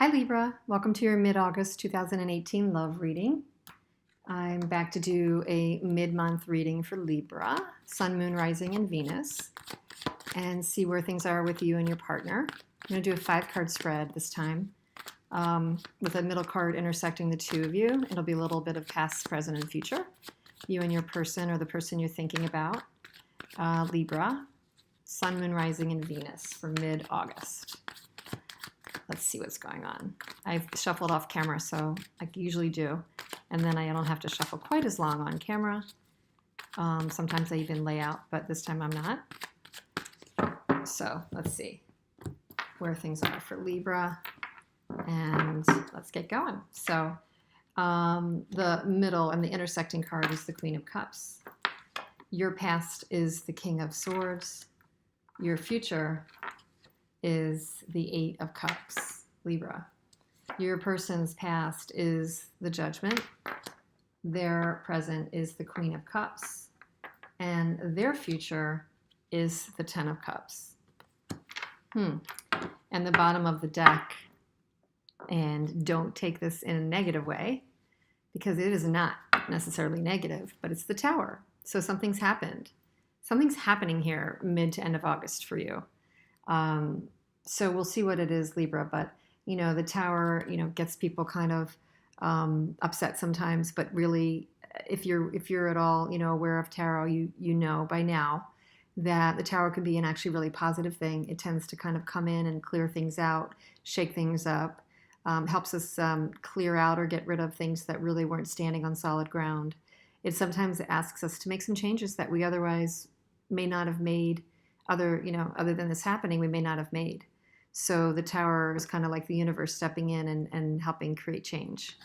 Hi Libra, welcome to your mid-August 2018 love reading. I'm back to do a mid-month reading for Libra, Sun, Moon, Rising, and Venus, and see where things are with you and your partner. I'm going to do a 5-card spread this time with a middle card intersecting the two of you. It'll be a little bit of past, present, and future. You and your person or the person you're thinking about. Libra, Sun, Moon, Rising, and Venus for mid-August. Let's see what's going on. I've shuffled off camera, so I usually do. And then I don't have to shuffle quite as long on camera. Sometimes I even lay out, but this time I'm not. So let's see where things are for Libra. And let's get going. So the middle and the intersecting card is the Queen of Cups. Your past is the King of Swords. Your future is the 8 of Cups, Libra. Your person's past is the Judgment. Their present is the Queen of Cups. And their future is the 10 of Cups. And the bottom of the deck, and don't take this in a negative way, because it is not necessarily negative, but it's the Tower. So something's happened. Something's happening here mid to end of August for you. So we'll see what it is, Libra, but the Tower, gets people kind of upset sometimes, but really if you're at all, aware of tarot, you know by now that the Tower can be an actually really positive thing. It tends to kind of come in and clear things out, shake things up, helps us clear out or get rid of things that really weren't standing on solid ground. It sometimes asks us to make some changes that we otherwise may not have made, other than this happening, we may not have made. So the Tower is kind of like the universe stepping in and helping create change.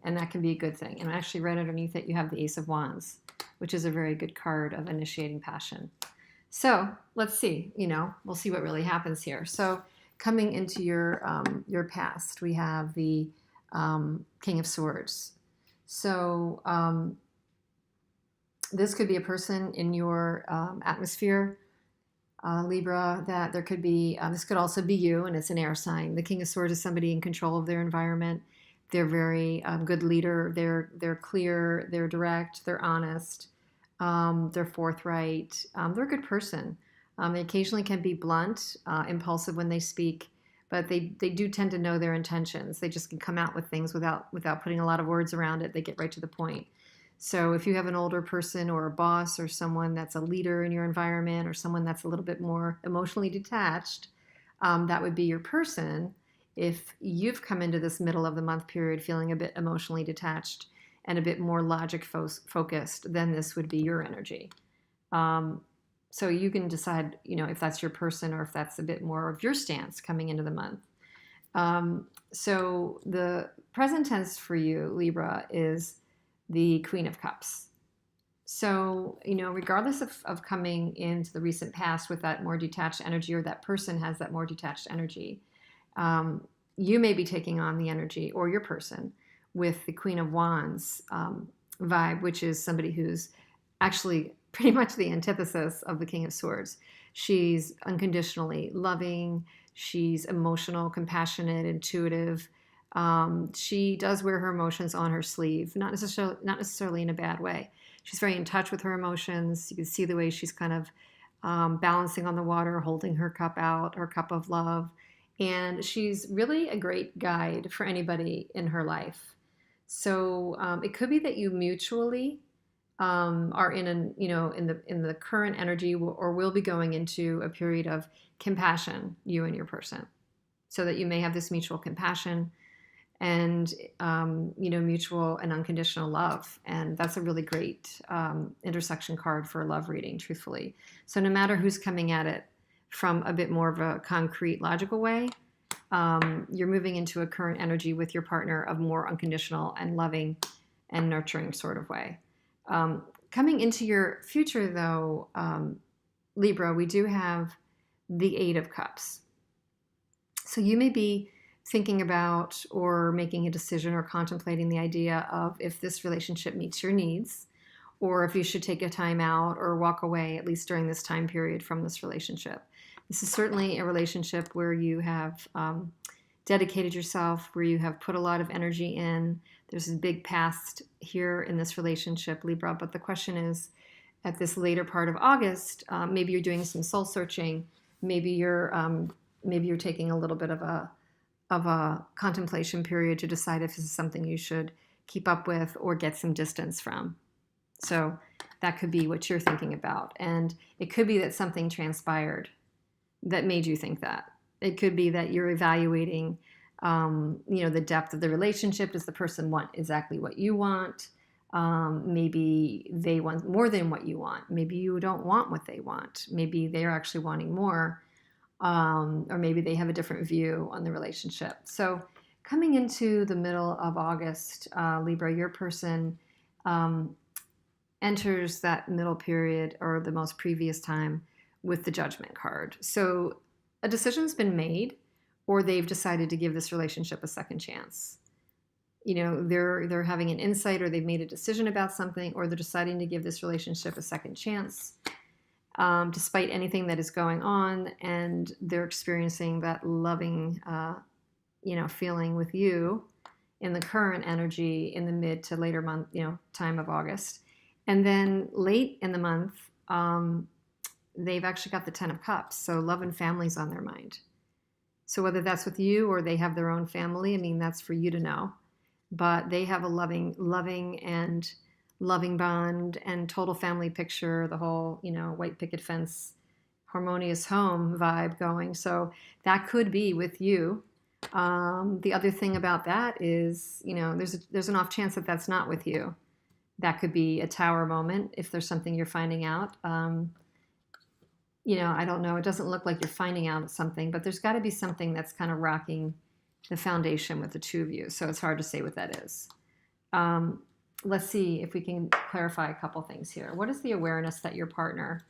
And that can be a good thing. And actually right underneath it, you have the Ace of Wands, which is a very good card of initiating passion. So let's see, we'll see what really happens here. So coming into your past, we have the King of Swords. So this could be a person in your atmosphere, Libra, that there could be, this could also be you, and it's an air sign. The King of Swords is somebody in control of their environment. They're very good leader. They're clear, they're direct, they're honest, they're forthright. They're a good person. They occasionally can be blunt, impulsive when they speak, but they do tend to know their intentions. They just can come out with things without putting a lot of words around it. They get right to the point. So if you have an older person or a boss or someone that's a leader in your environment or someone that's a little bit more emotionally detached, that would be your person. If you've come into this middle of the month period feeling a bit emotionally detached and a bit more logic focused, then this would be your energy. So you can decide, if that's your person or if that's a bit more of your stance coming into the month. So the present tense for you, Libra, is the Queen of Cups. So, regardless of coming into the recent past with that more detached energy, or that person has that more detached energy, you may be taking on the energy, or your person, with the Queen of Wands vibe, which is somebody who's actually pretty much the antithesis of the King of Swords. She's unconditionally loving. She's emotional, compassionate, intuitive. She does wear her emotions on her sleeve, not necessarily in a bad way. She's very in touch with her emotions. You can see the way she's kind of balancing on the water, holding her cup out, her cup of love. And she's really a great guide for anybody in her life. So it could be that you mutually are in the current energy, or will be going into a period of compassion, you and your person, so that you may have this mutual compassion and mutual and unconditional love. And that's a really great intersection card for a love reading, truthfully. So no matter who's coming at it from a bit more of a concrete, logical way, you're moving into a current energy with your partner of more unconditional and loving and nurturing sort of way. Coming into your future, though, Libra, we do have the 8 of Cups. So you may be thinking about or making a decision or contemplating the idea of if this relationship meets your needs, or if you should take a time out or walk away, at least during this time period, from this relationship. This is certainly a relationship where you have dedicated yourself, where you have put a lot of energy in. There's a big past here in this relationship, Libra. But the question is, at this later part of August, maybe you're doing some soul searching. Maybe you're taking a little bit of a contemplation period to decide if this is something you should keep up with or get some distance from. So that could be what you're thinking about. And it could be that something transpired that made you think that. It could be that you're evaluating, the depth of the relationship. Does the person want exactly what you want? Maybe they want more than what you want. Maybe you don't want what they want. Maybe they're actually wanting more. Or maybe they have a different view on the relationship. So coming into the middle of August, Libra, your person enters that middle period or the most previous time with the Judgment card. So a decision's been made, or they've decided to give this relationship a second chance. They're having an insight, or they've made a decision about something, or they're deciding to give this relationship a second chance, despite anything that is going on, and they're experiencing that loving, feeling with you in the current energy in the mid to later month, time of August. And then late in the month, they've actually got the 10 of Cups. So love and family's on their mind. So whether that's with you or they have their own family, that's for you to know. But they have a loving bond and total family picture, the whole, white picket fence, harmonious home vibe going. So that could be with you. The other thing about that is, there's an off chance that that's not with you. That could be a tower moment if there's something you're finding out. I don't know. It doesn't look like you're finding out something, but there's got to be something that's kind of rocking the foundation with the two of you. So it's hard to say what that is. Let's see if we can clarify a couple things here. What is the awareness that your partner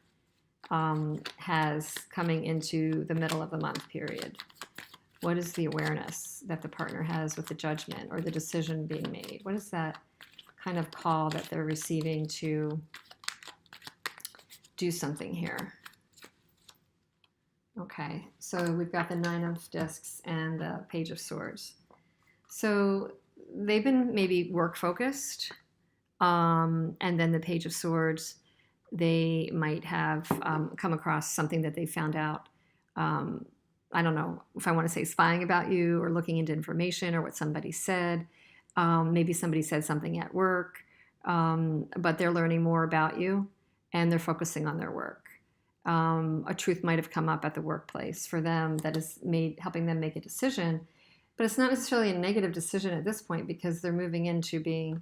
has coming into the middle of the month period? What is the awareness that the partner has with the Judgment or the decision being made? What is that kind of call that they're receiving to do something here? Okay, so we've got the 9 of Discs and the Page of Swords. So they've been maybe work focused, and then the Page of Swords, they might have come across something that they found out. I don't know if I want to say spying about you or looking into information or what somebody said. Maybe somebody said something at work, but they're learning more about you and they're focusing on their work. A truth might have come up at the workplace for them that is helping them make a decision, but it's not necessarily a negative decision at this point because they're moving into being,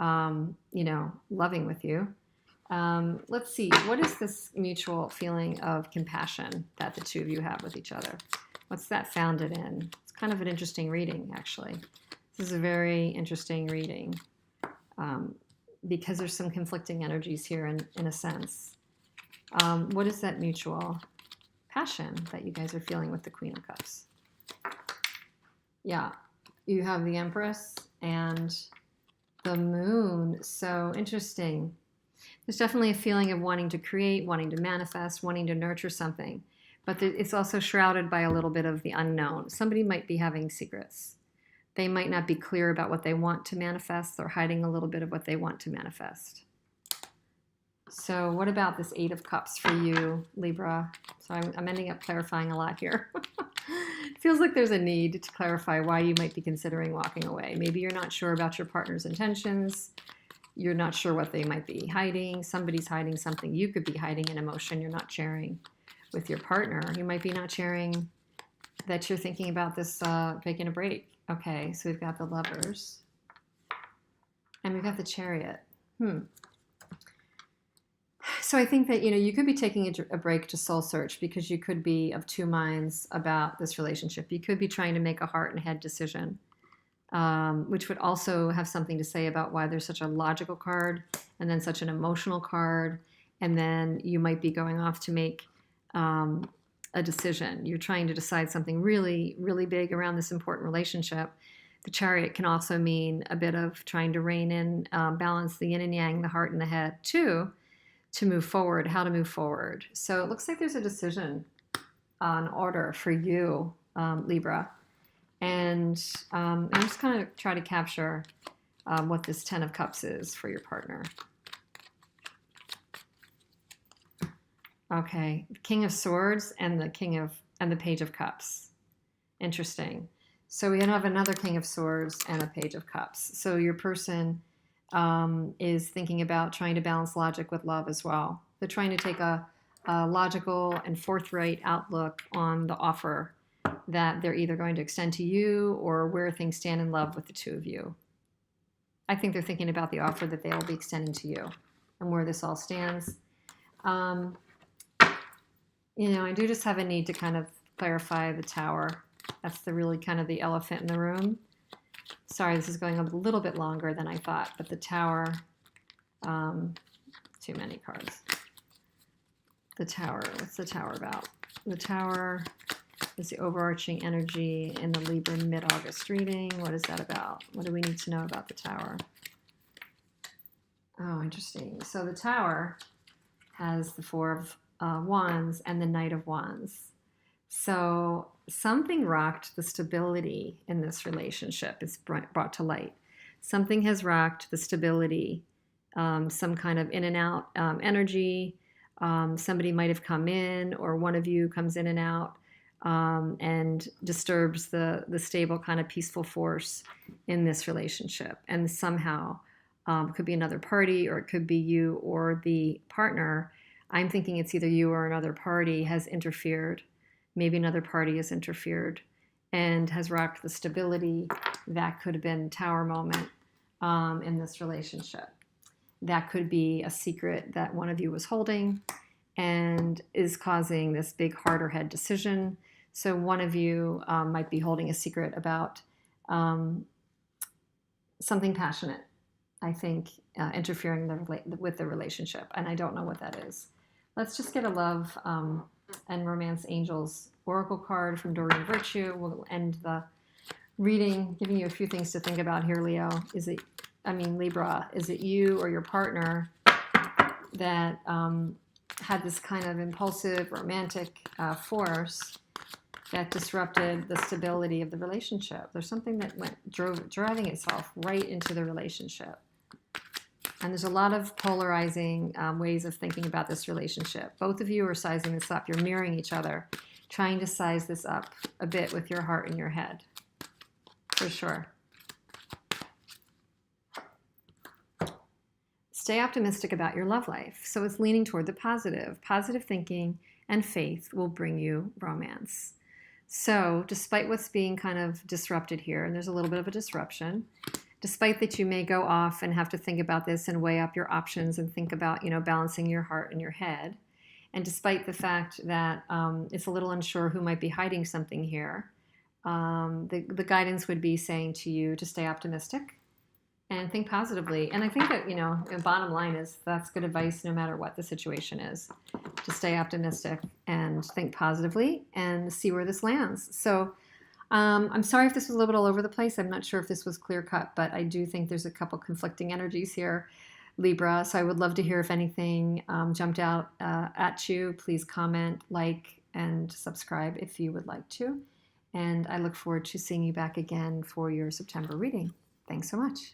loving with you. Let's see, what is this mutual feeling of compassion that the two of you have with each other? What's that founded in? It's kind of an interesting reading, actually. This is a very interesting reading because there's some conflicting energies here in a sense. What is that mutual passion that you guys are feeling with the Queen of Cups? Yeah, you have the Empress and the Moon. So interesting. There's definitely a feeling of wanting to create, wanting to manifest, wanting to nurture something. But it's also shrouded by a little bit of the unknown. Somebody might be having secrets. They might not be clear about what they want to manifest. They're hiding a little bit of what they want to manifest. So what about this 8 of Cups for you, Libra? So I'm ending up clarifying a lot here. It feels like there's a need to clarify why you might be considering walking away. Maybe you're not sure about your partner's intentions. You're not sure what they might be hiding. Somebody's hiding something. You could be hiding an emotion you're not sharing with your partner. You might be not sharing that you're thinking about this taking a break. Okay, so we've got the Lovers. And we've got the Chariot. So I think that, you could be taking a break to soul search because you could be of two minds about this relationship. You could be trying to make a heart and head decision, which would also have something to say about why there's such a logical card and then such an emotional card. And then you might be going off to make a decision. You're trying to decide something really, really big around this important relationship. The Chariot can also mean a bit of trying to rein in, balance the yin and yang, the heart and the head too, to move forward, how to move forward. So it looks like there's a decision on order for you, Libra. And I'm just kind of try to capture what this Ten of Cups is for your partner. Okay, King of Swords and the Page of Cups. Interesting. So we have another King of Swords and a Page of Cups. So your person is thinking about trying to balance logic with love as well. They're trying to take a logical and forthright outlook on the offer that they're either going to extend to you or where things stand in love with the two of you. I think they're thinking about the offer that they'll be extending to you and where this all stands. You know, I do just have a need to kind of clarify the Tower. That's really kind of the elephant in the room. Sorry, this is going a little bit longer than I thought, but the Tower, too many cards. The Tower, what's the Tower about? The Tower is the overarching energy in the Libra mid-August reading. What is that about? What do we need to know about the Tower? Oh, interesting. So the Tower has the Four of Wands and the Knight of Wands. So something rocked the stability in this relationship. It's brought to light. Something has rocked the stability, some kind of in and out energy. Somebody might have come in, or one of you comes in and out and disturbs the stable kind of peaceful force in this relationship. And somehow it could be another party, or it could be you or the partner. I'm thinking it's either you or another party has interfered. Maybe another party has interfered and has rocked the stability. That could have been Tower moment in this relationship. That could be a secret that one of you was holding and is causing this big heart or head decision. So one of you might be holding a secret about something passionate, I think, interfering with the relationship. And I don't know what that is. Let's just get a love and romance angels oracle card from Doreen Virtue. We'll end the reading, giving you a few things to think about here, Leo. Libra, is it you or your partner that had this kind of impulsive, romantic force that disrupted the stability of the relationship? There's something that driving itself right into the relationship. And there's a lot of polarizing ways of thinking about this relationship. Both of you are sizing this up. You're mirroring each other, trying to size this up a bit with your heart and your head, for sure. Stay optimistic about your love life. So it's leaning toward the positive. Positive thinking and faith will bring you romance. So despite what's being kind of disrupted here, and there's a little bit of a disruption, despite that you may go off and have to think about this and weigh up your options and think about, balancing your heart and your head, and despite the fact that it's a little unsure who might be hiding something here, the guidance would be saying to you to stay optimistic and think positively. And I think that, the bottom line is that's good advice no matter what the situation is, to stay optimistic and think positively and see where this lands. So I'm sorry if this was a little bit all over the place. I'm not sure if this was clear cut, but I do think there's a couple conflicting energies here, Libra. So I would love to hear if anything jumped out at you. Please comment, like, and subscribe if you would like to. And I look forward to seeing you back again for your September reading. Thanks so much.